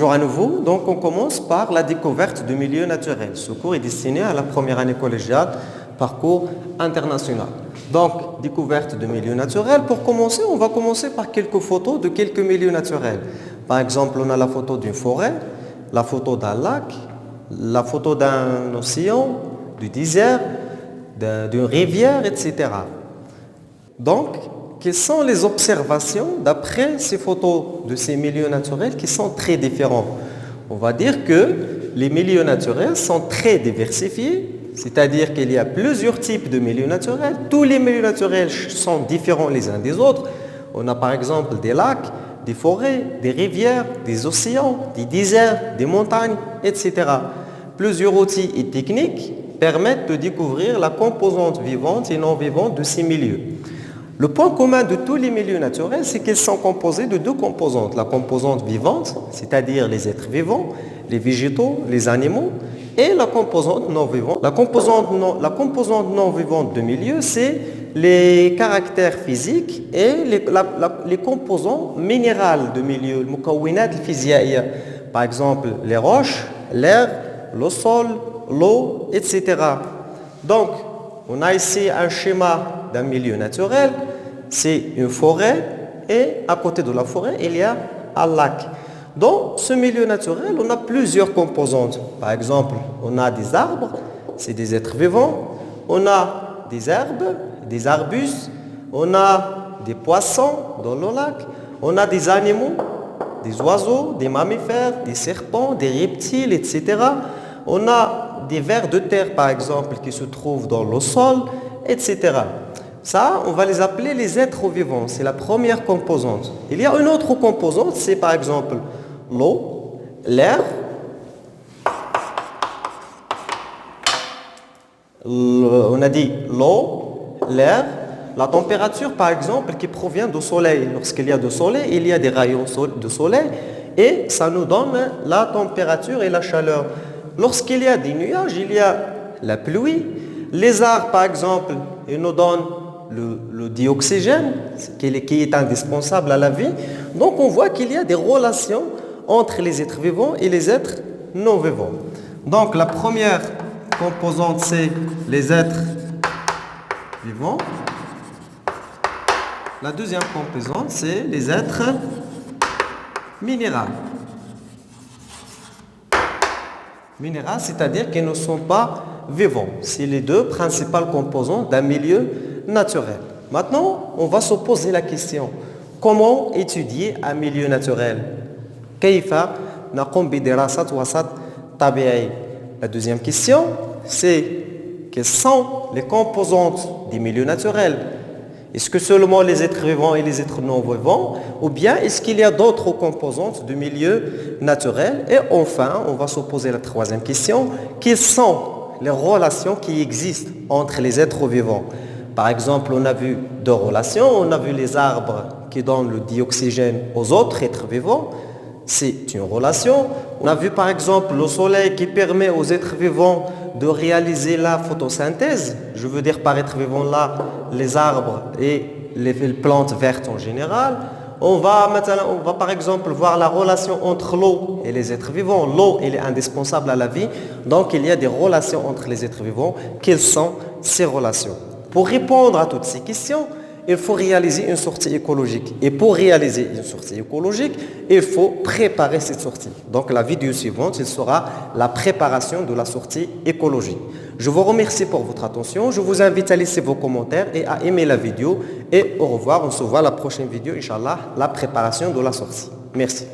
Bonjour à nouveau. Donc, on commence par la découverte du milieu naturel. Ce cours est destiné à la première année collégiale, parcours international. Donc, découverte du milieu naturel. Pour commencer, on va commencer par quelques photos de quelques milieux naturels. Par exemple, on a la photo d'une forêt, la photo d'un lac, la photo d'un océan, du désert, d'une rivière, etc. Donc, quelles sont les observations d'après ces photos de ces milieux naturels qui sont très différents? On va dire que les milieux naturels sont très diversifiés, c'est-à-dire qu'il y a plusieurs types de milieux naturels. Tous les milieux naturels sont différents les uns des autres. On a par exemple des lacs, des forêts, des rivières, des océans, des déserts, des montagnes, etc. Plusieurs outils et techniques permettent de découvrir la composante vivante et non vivante de ces milieux. Le point commun de tous les milieux naturels, c'est qu'ils sont composés de deux composantes. La composante vivante, c'est-à-dire les êtres vivants, les végétaux, les animaux, et la composante non vivante. La composante non vivante de milieu, c'est les caractères physiques et les composants minéraux de milieu, le mukawinat al-fiziaïya. Par exemple, les roches, l'air, le sol, l'eau, etc. Donc, on a ici un schéma d'un milieu naturel, c'est une forêt et à côté de la forêt, il y a un lac. Dans ce milieu naturel, on a plusieurs composantes. Par exemple, on a des arbres, c'est des êtres vivants, on a des herbes, des arbustes, on a des poissons dans le lac, on a des animaux, des oiseaux, des mammifères, des serpents, des reptiles, etc. On a des vers de terre, par exemple, qui se trouvent dans le sol, etc. Ça, on va les appeler les êtres vivants. C'est la première composante. Il y a une autre composante, c'est par exemple l'eau, l'air, on a dit l'eau, l'air, la température par exemple qui provient du soleil. Lorsqu'il y a du soleil, il y a des rayons de soleil et ça nous donne la température et la chaleur. Lorsqu'il y a des nuages, il y a la pluie. Les arbres par exemple, ils nous donnent le dioxygène qui est indispensable à la vie. Donc on voit qu'il y a des relations entre les êtres vivants et les êtres non vivants. Donc la première composante c'est les êtres vivants. La deuxième composante c'est les êtres minéraux. Minéraux, c'est-à-dire qu'ils ne sont pas vivants. C'est les deux principales composantes d'un milieu naturel. Maintenant, on va se poser la question. Comment étudier un milieu naturel? La deuxième question, c'est quelles sont les composantes des milieux naturels? Est-ce que seulement les êtres vivants et les êtres non vivants? Ou bien est-ce qu'il y a d'autres composantes du milieu naturel? Et enfin, on va se poser la troisième question. Quelles sont les relations qui existent entre les êtres vivants? Par exemple, on a vu deux relations. On a vu les arbres qui donnent le dioxygène aux autres êtres vivants. C'est une relation. On a vu par exemple le soleil qui permet aux êtres vivants de réaliser la photosynthèse. Je veux dire par être vivant là, les arbres et les plantes vertes en général. On va par exemple voir la relation entre l'eau et les êtres vivants. L'eau, elle est indispensable à la vie. Donc il y a des relations entre les êtres vivants. Quelles sont ces relations? Pour répondre à toutes ces questions, il faut réaliser une sortie écologique. Et pour réaliser une sortie écologique, il faut préparer cette sortie. Donc la vidéo suivante, il sera la préparation de la sortie écologique. Je vous remercie pour votre attention. Je vous invite à laisser vos commentaires et à aimer la vidéo. Et au revoir, on se voit à la prochaine vidéo, Inch'Allah, la préparation de la sortie. Merci.